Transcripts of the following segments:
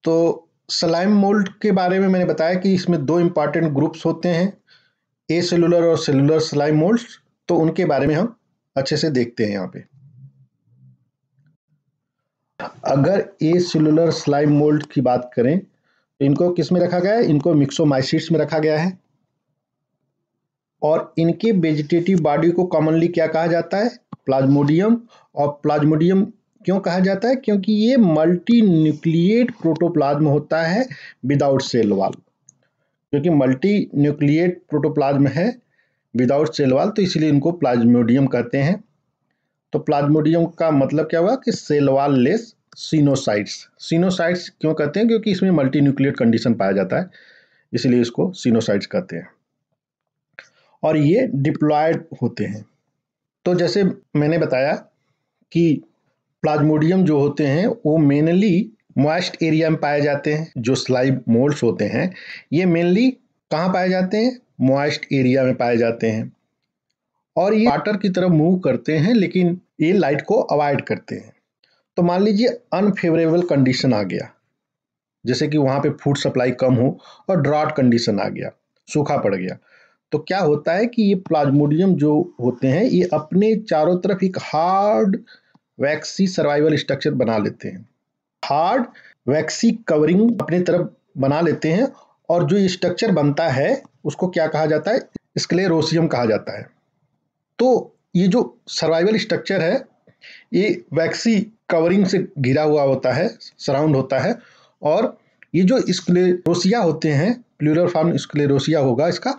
तो slime mould के बारे में मैंने बताया कि इसमें दो इम्पॉर्टेंट ग्रुप्स होते हैं, ए सेलुलर और सेलुलर स्लाइम मोल्ड्स। तो उनके बारे में हम अच्छे से देखते हैं यहाँ पे। अगर ए सेलुलर स्लाइम मोल्ड की बात करें तो इनको किस में रखा गया है? इनको मिक्सोमाइसीट्स में रखा गया है। और इनके वेजिटेटिव बॉडी को कॉमनली क्या कहा जाता है? प्लाज्मोडियम। और प्लाज्मोडियम क्यों कहा जाता है? क्योंकि ये मल्टी न्यूक्लिएट प्रोटोप्लाज्म होता है विदाउट सेल वॉल। क्योंकि मल्टी न्यूक्लिएट प्रोटोप्लाज्म है विदाउट सेल वॉल, तो इसलिए इनको प्लाज्मोडियम कहते हैं। तो प्लाज्मोडियम का मतलब क्या हुआ कि सेल वॉल लेस सिनोसाइट्स। सिनोसाइट्स क्यों कहते हैं? क्योंकि इसमें मल्टी न्यूक्लिएट कंडीशन पाया जाता है, इसलिए इसको सिनोसाइट्स कहते हैं। और ये डिप्लॉयड होते हैं। तो जैसे मैंने बताया कि प्लाज्मोडियम जो होते हैं वो मेनली मॉइस्ट एरिया में पाए जाते हैं। जो स्लाइम मोल्ड्स होते हैं ये मेनली कहाँ पाए जाते हैं? मॉइस्ट एरिया में पाए जाते हैं। और ये वाटर की तरफ मूव करते हैं, लेकिन ये लाइट को अवॉइड करते हैं। तो मान लीजिए अनफेवरेबल कंडीशन आ गया, जैसे कि वहाँ पे फूड सप्लाई कम हो और ड्रॉट कंडीशन आ गया, सूखा पड़ गया, तो क्या होता है कि ये प्लाज्मोडियम जो होते हैं ये अपने चारों तरफ एक हार्ड वैक्सी सर्वाइवल स्ट्रक्चर बना लेते हैं। हार्ड वैक्सी कवरिंग अपने तरफ बना लेते हैं। और जो ये स्ट्रक्चर बनता है उसको क्या कहा जाता है? स्क्लेरोसियम कहा जाता है। तो ये जो सर्वाइवल स्ट्रक्चर है ये वैक्सी कवरिंग से घिरा हुआ होता है, सराउंड होता है। और ये जो स्क्लेरोसिया होते हैं, प्लूरल फॉर्म स्क्लेरोसिया होगा इसका।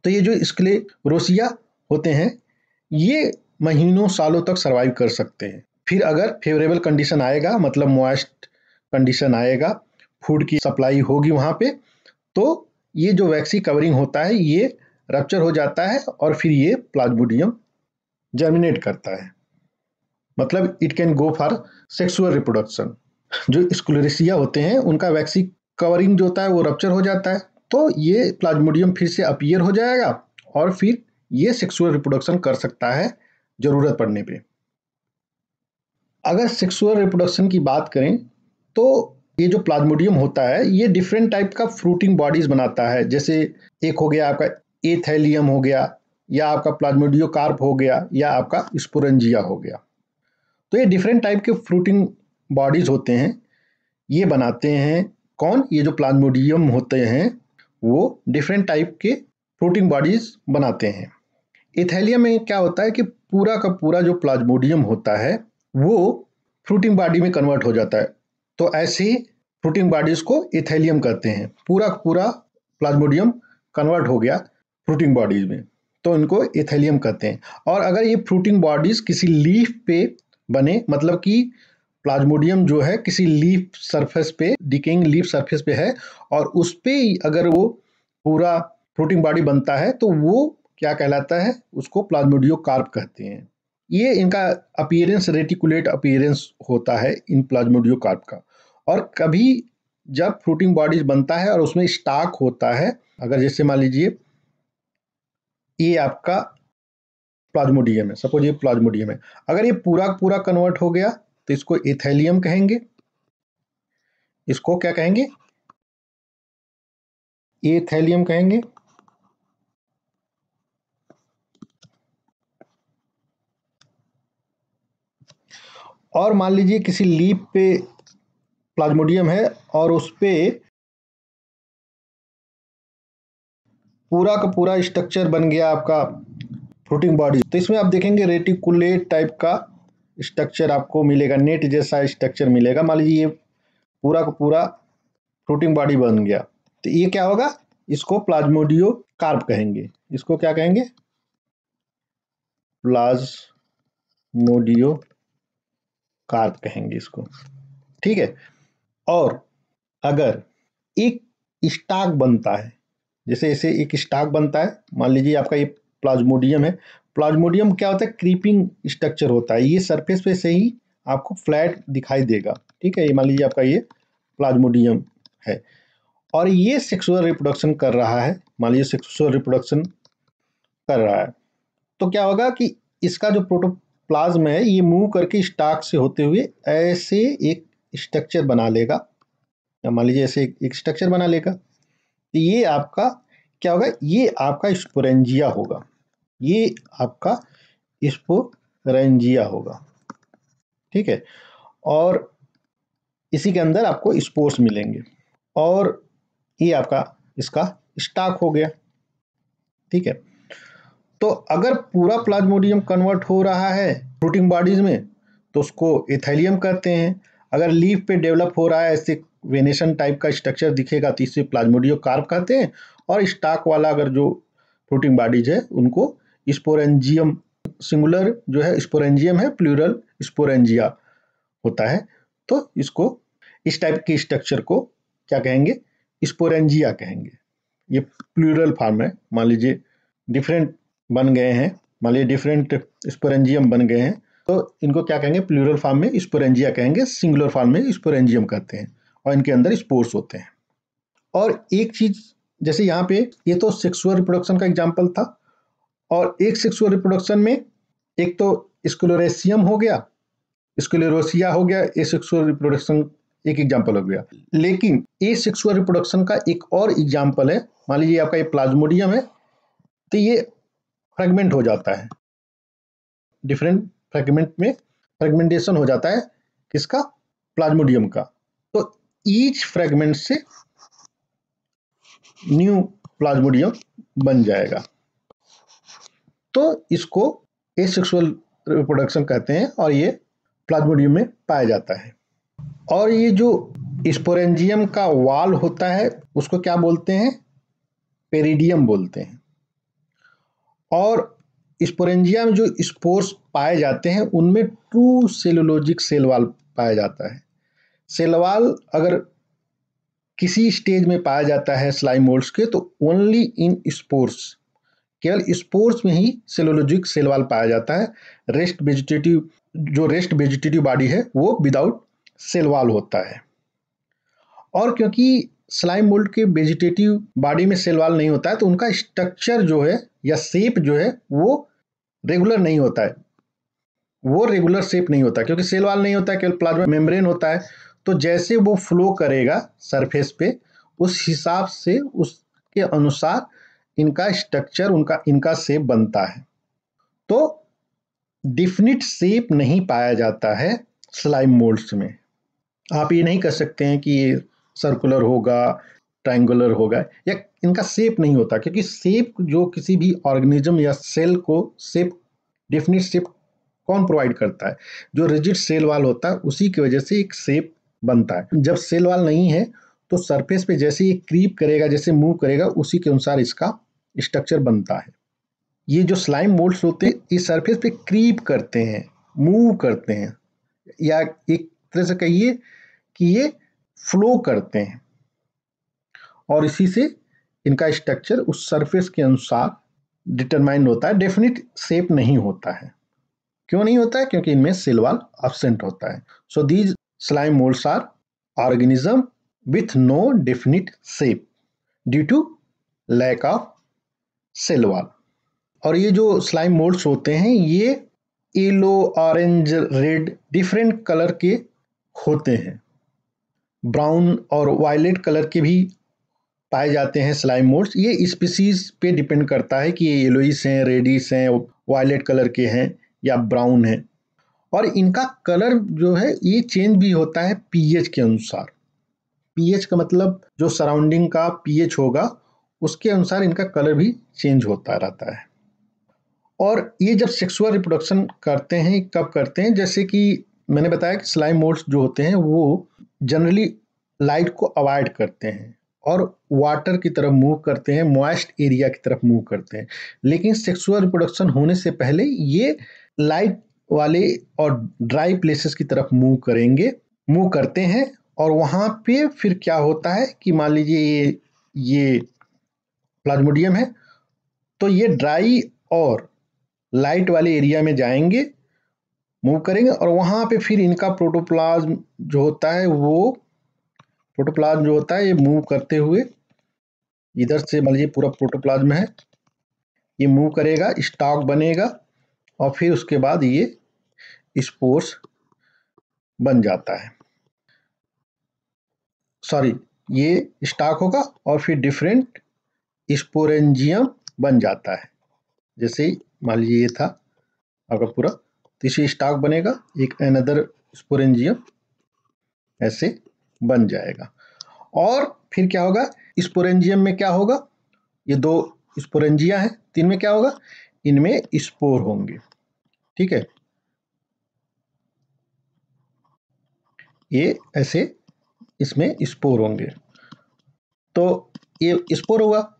तो ये जो स्क्लेरोसिया होते हैं ये महीनों सालों तक सर्वाइव कर सकते हैं। फिर अगर फेवरेबल कंडीशन आएगा, मतलब मॉइस्ट कंडीशन आएगा, फूड की सप्लाई होगी वहाँ पे, तो ये जो वैक्सी कवरिंग होता है ये रप्चर हो जाता है और फिर ये प्लाज्मोडियम जर्मिनेट करता है। मतलब it can go for sexual reproduction. जो स्क्लेरोसिया होते हैं उनका वैक्सी कवरिंग जो होता है वो रप्चर हो जाता है, तो ये प्लाज्मोडियम फिर से अपीयर हो जाएगा और फिर ये सेक्सुअल रिप्रोडक्शन कर सकता है जरूरत पड़ने पे। अगर सेक्सुअल रिप्रोडक्शन की बात करें तो ये जो प्लाज्मोडियम होता है ये डिफरेंट टाइप का फ्रूटिंग बॉडीज बनाता है। जैसे एक हो गया आपका एथेलियम हो गया, या आपका प्लाज्मोडियोकार्प हो गया, या आपका स्पोरेंजिया हो गया। तो ये डिफरेंट टाइप के फ्रूटिंग बॉडीज होते हैं, ये बनाते हैं कौन? ये जो प्लाज्मोडियम होते हैं वो डिफरेंट टाइप के फ्रूटिंग बॉडीज बनाते हैं। एथेलियम में क्या होता है कि पूरा का पूरा जो प्लाज्मोडियम होता है वो फ्रूटिंग बॉडी में कन्वर्ट हो जाता है। तो ऐसे ही फ्रूटिंग बॉडीज को एथेलियम कहते हैं। पूरा का पूरा प्लाज्मोडियम कन्वर्ट हो गया फ्रूटिंग बॉडीज में, तो इनको एथेलियम कहते हैं। और अगर ये फ्रूटिंग बॉडीज किसी लीफ पे बने, मतलब कि प्लाज्मोडियम जो है किसी लीफ सरफेस पे, डिकेइंग लीफ सरफेस पे है, और उस पे अगर वो पूरा फ्रूटिंग बॉडी बनता है तो वो क्या कहलाता है? उसको प्लाज्मोडियोकार्प कहते हैं। ये इनका अपीयरेंस रेटिकुलेट अपीयरेंस होता है इन प्लाज्मोडियोकार्प का। और कभी जब फ्रूटिंग बॉडीज बनता है और उसमें स्टॉक होता है, अगर जैसे मान लीजिए ये आपका प्लाज्मोडियम है, सपोज ये प्लाज्मोडियम है, अगर ये पूरा पूरा कन्वर्ट हो गया तो इसको एथेलियम कहेंगे। इसको क्या कहेंगे? एथेलियम कहेंगे। और मान लीजिए किसी लीफ पे प्लाज्मोडियम है और उस पे पूरा का पूरा स्ट्रक्चर बन गया आपका फ्रूटिंग बॉडी, तो इसमें आप देखेंगे रेटिकुलेट टाइप का स्ट्रक्चर आपको मिलेगा, नेट जैसा स्ट्रक्चर मिलेगा। मान लीजिए ये पूरा का पूरा फ्रूटिंग बॉडी बन गया, तो ये क्या होगा? इसको प्लाज्मोडियोकार्प कहेंगे। इसको क्या कहेंगे? प्लाज्मोडियोकार्प कहेंगे इसको, ठीक है। और अगर एक स्टॉक बनता है, जैसे ऐसे एक स्टॉक बनता है, मान लीजिए आपका ये प्लाज्मोडियम है। प्लाज्मोडियम क्या होता है? क्रीपिंग स्ट्रक्चर होता है, ये सरफेस पे से ही आपको फ्लैट दिखाई देगा, ठीक है। ये मान लीजिए आपका ये प्लाज्मोडियम है और ये सेक्सुअल रिप्रोडक्शन कर रहा है, मान लीजिए सेक्सुअल रिप्रोडक्शन कर रहा है, तो क्या होगा कि इसका जो प्रोटोप्लाज्म है ये मूव करके स्टॉक से होते हुए ऐसे एक स्ट्रक्चर बना लेगा, मान लीजिए ऐसे एक स्ट्रक्चर बना लेगा, तो ये आपका क्या होगा, ये आपका स्पोरेंजिया होगा, ये आपका स्पोरेंजिया होगा, ठीक है। और इसी के अंदर आपको स्पोर्स मिलेंगे, और ये आपका इसका स्टॉक हो गया, ठीक है। तो अगर पूरा प्लाज्मोडियम कन्वर्ट हो रहा है फ्रूटिंग बॉडीज में तो उसको एथेलियम कहते हैं। अगर लीफ पे डेवलप हो रहा है, ऐसे वेनेशन टाइप का स्ट्रक्चर दिखेगा तो इसे प्लाज्मोडियो कार्प कहते हैं। और स्टॉक वाला अगर जो फ्रूटिंग बॉडीज है उनको स्पोरेंजियम, सिंगुलर जो है स्पोरेंजियम है, प्लूरल स्पोरेंजिया होता है। तो इसको इस टाइप के स्ट्रक्चर को क्या कहेंगे, स्पोरेंजिया कहेंगे। ये प्लूरल फॉर्म है, मान लीजिए डिफरेंट बन गए हैं, मान लीजिए डिफरेंट स्पोरेंजियम बन गए हैं, तो इनको क्या कहेंगे, प्लूरल फॉर्म में स्पोरेंजिया कहेंगे, सिंगुलर फॉर्म में स्पोरेंजियम कहते हैं, और इनके अंदर स्पोर्स होते हैं। और एक चीज, जैसे यहाँ पे ये तो सेक्सुअल रिप्रोडक्शन का एग्जाम्पल था, और एक सेक्सुअल रिप्रोडक्शन में एक तो स्क्लेरोसियम हो गया, स्क्लेरोसिया हो गया, ए सेक्सुअल रिप्रोडक्शन एक एग्जाम्पल हो गया। लेकिन ए सेक्सुअल रिप्रोडक्शन का एक और एग्जाम्पल है, मान लीजिए आपका ये प्लाज्मोडियम है, तो ये फ्रेगमेंट हो जाता है, डिफरेंट फ्रेगमेंट में फ्रेगमेंटेशन हो जाता है, किसका, प्लाज्मोडियम का। तो ईच फ्रेगमेंट से न्यू प्लाज्मोडियम बन जाएगा, तो इसको एसेक्सुअल रिप्रोडक्शन कहते हैं, और ये प्लाज्मोडियम में पाया जाता है। और ये जो स्पोरेंजियम का वाल होता है उसको क्या बोलते हैं, पेरिडियम बोलते हैं। और स्पोरेंजिया में जो स्पोर्स पाए जाते हैं उनमें ट्रू सेलुलोजिक सेल वॉल पाया जाता है। सेल वॉल अगर किसी स्टेज में पाया जाता है स्लाइम मोल्ड्स के, तो ओनली इन स्पोर्स, केवल स्पोर्स में ही सेलुलोजिक सेल वॉल पाया जाता है। रेस्ट वेजिटेटिव बॉडी है वो विदाउट सेल वॉल होता है। और क्योंकि स्लाइम मोल्ड के वेजिटेटिव बॉडी में सेल वॉल नहीं होता है, तो उनका स्ट्रक्चर जो है या शेप जो है वो रेगुलर नहीं होता है, वो रेगुलर शेप नहीं होता, क्योंकि सेल वॉल नहीं होता है, केवल प्लाज्मा मेम्ब्रेन होता है। तो जैसे वो फ्लो करेगा सरफेस पे, उस हिसाब से उसके अनुसार इनका स्ट्रक्चर, इनका शेप बनता है। तो डिफिनिट शेप नहीं पाया जाता है स्लाइम मोल्ड्स में। आप ये नहीं कह सकते हैं कि ये सर्कुलर होगा, ट्रायंगुलर होगा, या इनका शेप नहीं होता, क्योंकि शेप जो किसी भी ऑर्गेनिज्म या सेल को शेप, डेफिनिट शेप कौन प्रोवाइड करता है, जो रिजिड सेल वॉल होता है उसी की वजह से एक शेप बनता है। जब सेल वॉल नहीं है तो सरफेस पे जैसे ये क्रीप करेगा, जैसे मूव करेगा, उसी के अनुसार इसका स्ट्रक्चर बनता है। ये जो स्लाइम मोल्ड्स होते हैं इस सरफेस पे क्रीप करते हैं, मूव करते हैं, या एक तरह से कहिए कि ये फ्लो करते हैं, और इसी से इनका स्ट्रक्चर उस सरफेस के अनुसार डिटरमाइंड होता है, डेफिनिट शेप नहीं होता है। क्यों नहीं होता है, क्योंकि इनमें सेल वॉल एब्सेंट होता है। So these slime moulds are organism with no definite shape due to lack of cell wall. और ये जो स्लाइम मोल्ड्स होते हैं ये yellow, orange, red different colour के होते हैं, ब्राउन और वायलेट कलर के भी पाए जाते हैं स्लाइम मोल्ड्स। ये स्पीसीज पे डिपेंड करता है कि ये येलोइश हैं, रेडिश हैं, वायलेट कलर के हैं या ब्राउन हैं। और इनका कलर जो है ये चेंज भी होता है पीएच के अनुसार। पीएच का मतलब जो सराउंडिंग का पीएच होगा उसके अनुसार इनका कलर भी चेंज होता रहता है। और ये जब सेक्सुअल रिप्रोडक्शन करते हैं, कब करते हैं, जैसे कि मैंने बताया कि स्लाइम मोल्ड्स जो होते हैं वो जनरली लाइट को अवॉइड करते हैं और वाटर की तरफ मूव करते हैं, मॉइस्ट एरिया की तरफ मूव करते हैं। लेकिन सेक्सुअल रिप्रोडक्शन होने से पहले ये लाइट वाले और ड्राई प्लेसेस की तरफ मूव करते हैं। और वहाँ पे फिर क्या होता है कि मान लीजिए ये प्लाज्मोडियम है, तो ये ड्राई और लाइट वाले एरिया में जाएंगे, मूव करेंगे, और वहाँ पे फिर इनका प्रोटोप्लाज्म जो होता है ये मूव करते हुए इधर से, मान लीजिए पूरा प्रोटोप्लाज्म है, ये मूव करेगा, स्टॉक बनेगा, और फिर उसके बाद ये स्पोर्स बन जाता है। सॉरी, ये स्टॉक होगा और फिर डिफरेंट स्पोरेंजियम बन जाता है। जैसे मान लीजिए ये था आपका पूरा, तो इसे स्टॉक बनेगा, एक अनदर स्पोरेंजियम ऐसे बन जाएगा। और फिर क्या होगा, स्पोरेंजियम में क्या होगा, ये दो स्पोरेंजिया हैं, तो इनमें क्या होगा, इनमें स्पोर होंगे। ठीक है, ये ऐसे इसमें स्पोर होंगे, तो ये स्पोर हुआ,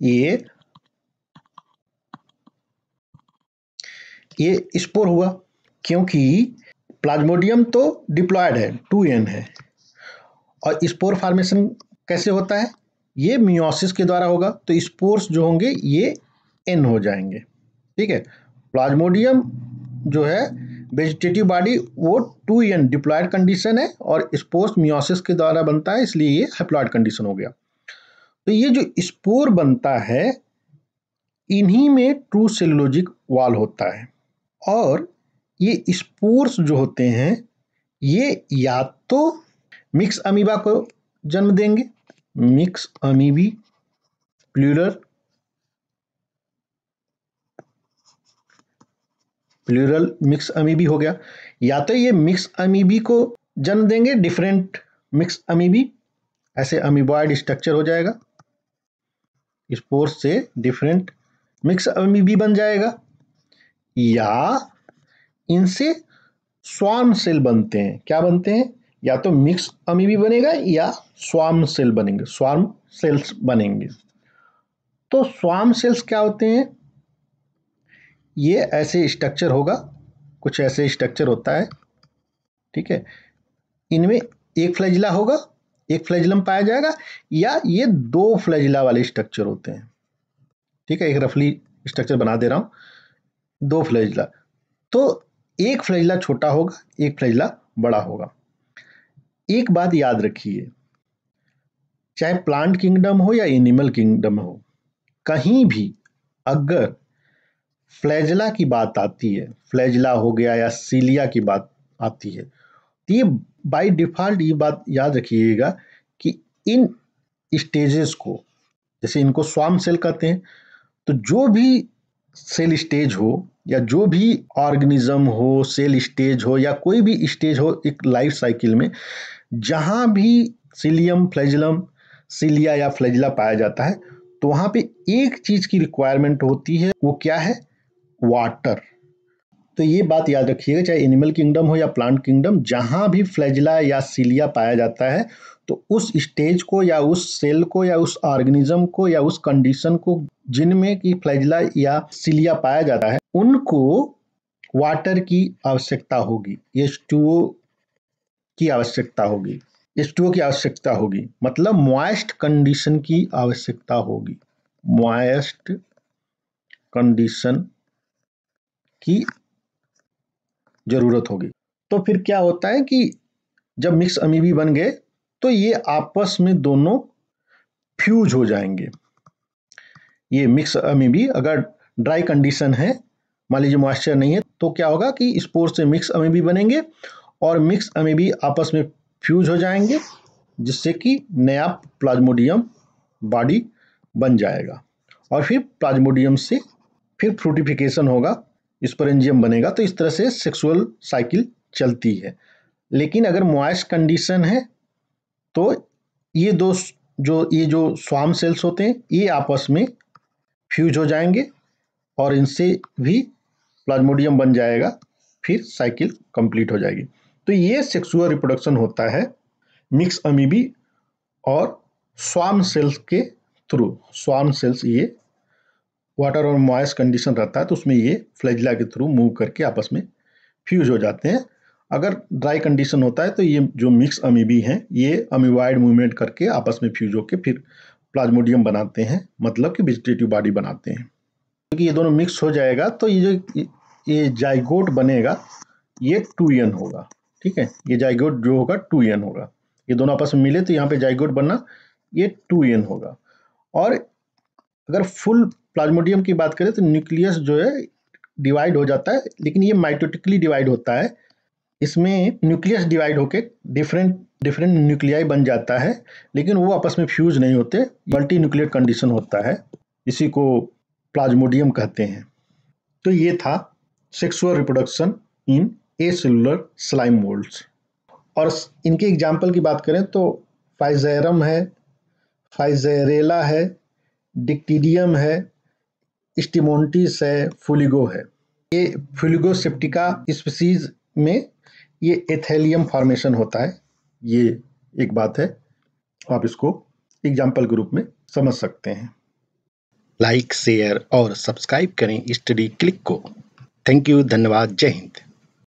ये स्पोर हुआ, क्योंकि प्लाज्मोडियम तो डिप्लॉयड है, 2n है, और स्पोर फॉर्मेशन कैसे होता है, ये मियोसिस के द्वारा होगा, तो स्पोर्स जो होंगे ये n हो जाएंगे। ठीक है, प्लाज्मोडियम जो है वेजिटेटिव बॉडी वो 2n डिप्लॉयड कंडीशन है, और स्पोर्स मियोसिस के द्वारा बनता है, इसलिए ये हैप्लॉयड कंडीशन हो गया। तो ये जो स्पोर बनता है, इन्हीं में ट्रू सेलुलोजिक वॉल होता है, और ये स्पोर्स जो होते हैं ये या तो मिक्स अमीबा को जन्म देंगे, मिक्स अमीबी प्लूरल मिक्स अमीबी हो गया, या तो ये मिक्स अमीबी को जन्म देंगे, डिफरेंट मिक्स अमीबी, ऐसे अमीबॉइड स्ट्रक्चर हो जाएगा, स्पोर्स से डिफरेंट मिक्स अमीबी बन जाएगा, या इनसे स्वार्म सेल बनते हैं। क्या बनते हैं, या तो मिक्स अमीबी बनेगा या स्वार्म सेल बनेंगे, स्वार्म सेल्स बनेंगे। तो स्वार्म सेल्स क्या होते हैं, ये ऐसे स्ट्रक्चर होगा, कुछ ऐसे स्ट्रक्चर होता है। ठीक है, इनमें एक फ्लैजिला होगा, एक फ्लैजिलम पाया जाएगा, या ये दो फ्लैजिला वाले स्ट्रक्चर होते हैं। ठीक है, एक रफली स्ट्रक्चर बना दे रहा हूं, दो फ्लैजिला, तो एक फ्लैजिला छोटा होगा, एक फ्लैजिला बड़ा होगा। एक बात याद रखिए, चाहे प्लांट किंगडम हो या एनिमल किंगडम हो, कहीं भी अगर फ्लैजिला की बात आती है, फ्लैजिला हो गया या सीलिया की बात आती है, तो ये बाय डिफॉल्ट ये बात याद रखिएगा कि इन स्टेजेस को, जैसे इनको स्वार्म सेल कहते हैं, तो जो भी सेल स्टेज हो या जो भी ऑर्गेनिज्म हो, सेल स्टेज हो या कोई भी स्टेज हो एक लाइफ साइकिल में, जहां भी सीलियम, फ्लैजिलम, सीलिया या फ्लैजिला पाया जाता है, तो वहां पे एक चीज की रिक्वायरमेंट होती है, वो क्या है, वाटर। तो ये बात याद रखिएगा, चाहे एनिमल किंगडम हो या प्लांट किंगडम, जहां भी फ्लैजिला या सीलिया पाया जाता है, तो उस स्टेज को या उस सेल को या उस ऑर्गेनिज्म को या उस कंडीशन को जिनमें कि फ्लैजिला या सीलिया पाया जाता है, उनको वाटर की आवश्यकता होगी, H2O की आवश्यकता होगी, H2O की आवश्यकता होगी, मतलब मॉइस्ट कंडीशन की आवश्यकता होगी, मॉइस्ट कंडीशन की जरूरत होगी। तो फिर क्या होता है कि जब मिक्स अमीबी बन गए, तो ये आपस में दोनों फ्यूज हो जाएंगे। ये मिक्स अमीबी अगर ड्राई कंडीशन है, मान लीजिए मॉइस्चर नहीं है, तो क्या होगा कि स्पोर से मिक्स अमीबी बनेंगे और मिक्स अमीबी आपस में फ्यूज हो जाएंगे, जिससे कि नया प्लाज्मोडियम बॉडी बन जाएगा, और फिर प्लाज्मोडियम से फिर फ्रूटिफिकेशन होगा, स्पोरेंजियम बनेगा। तो इस तरह से सेक्सुअल साइकिल चलती है। लेकिन अगर मॉइस्ट कंडीशन है, तो ये दो ये जो स्वार्म सेल्स होते हैं, ये आपस में फ्यूज हो जाएंगे और इनसे भी प्लाज्मोडियम बन जाएगा, फिर साइकिल कंप्लीट हो जाएगी। तो ये सेक्सुअल रिप्रोडक्शन होता है मिक्स अमीबी और स्वार्म सेल्स के थ्रू। स्वार्म सेल्स ये वाटर और मॉइस्ट कंडीशन रहता है, तो उसमें ये फ्लैजिला के थ्रू मूव करके आपस में फ्यूज हो जाते हैं। अगर ड्राई कंडीशन होता है, तो ये जो मिक्स अमीबी हैं, ये अमीबॉइड मूवमेंट करके आपस में फ्यूज होकर फिर प्लाज्मोडियम बनाते हैं, मतलब कि वेजिटेटिव बॉडी बनाते हैं। क्योंकि ये दोनों मिक्स हो जाएगा, तो ये जाइगोट बनेगा, ये 2n होगा। ठीक है, ये जाइगोट जो होगा 2n होगा, ये दोनों आपस में मिले तो यहाँ पे जाइगोट बनना, ये 2n होगा। और अगर फुल प्लाज्मोडियम की बात करें, तो न्यूक्लियस जो है डिवाइड हो जाता है, लेकिन ये माइटोटिकली डिवाइड होता है, इसमें न्यूक्लियस डिवाइड होके डिफरेंट डिफरेंट न्यूक्लियाई बन जाता है, लेकिन वो आपस में फ्यूज नहीं होते, मल्टी न्यूक्लियर कंडीशन होता है, इसी को प्लाज्मोडियम कहते हैं। तो ये था sexual reproduction in acellular slime molds. और इनके एग्जाम्पल की बात करें तो फाइजेरम है, फाइजेरेला है, डिक्टीडियम है, स्टिमोन्टिस है, फुलिगो है। ये फुलिगोसेप्टिका स्पीसीज में ये एथेलियम फॉर्मेशन होता है, ये एक बात है, आप इसको एग्जाम्पल के रूप में समझ सकते हैं। लाइक, शेयर और सब्सक्राइब करें स्टडी क्लिक को। थैंक यू, धन्यवाद, जय हिंद।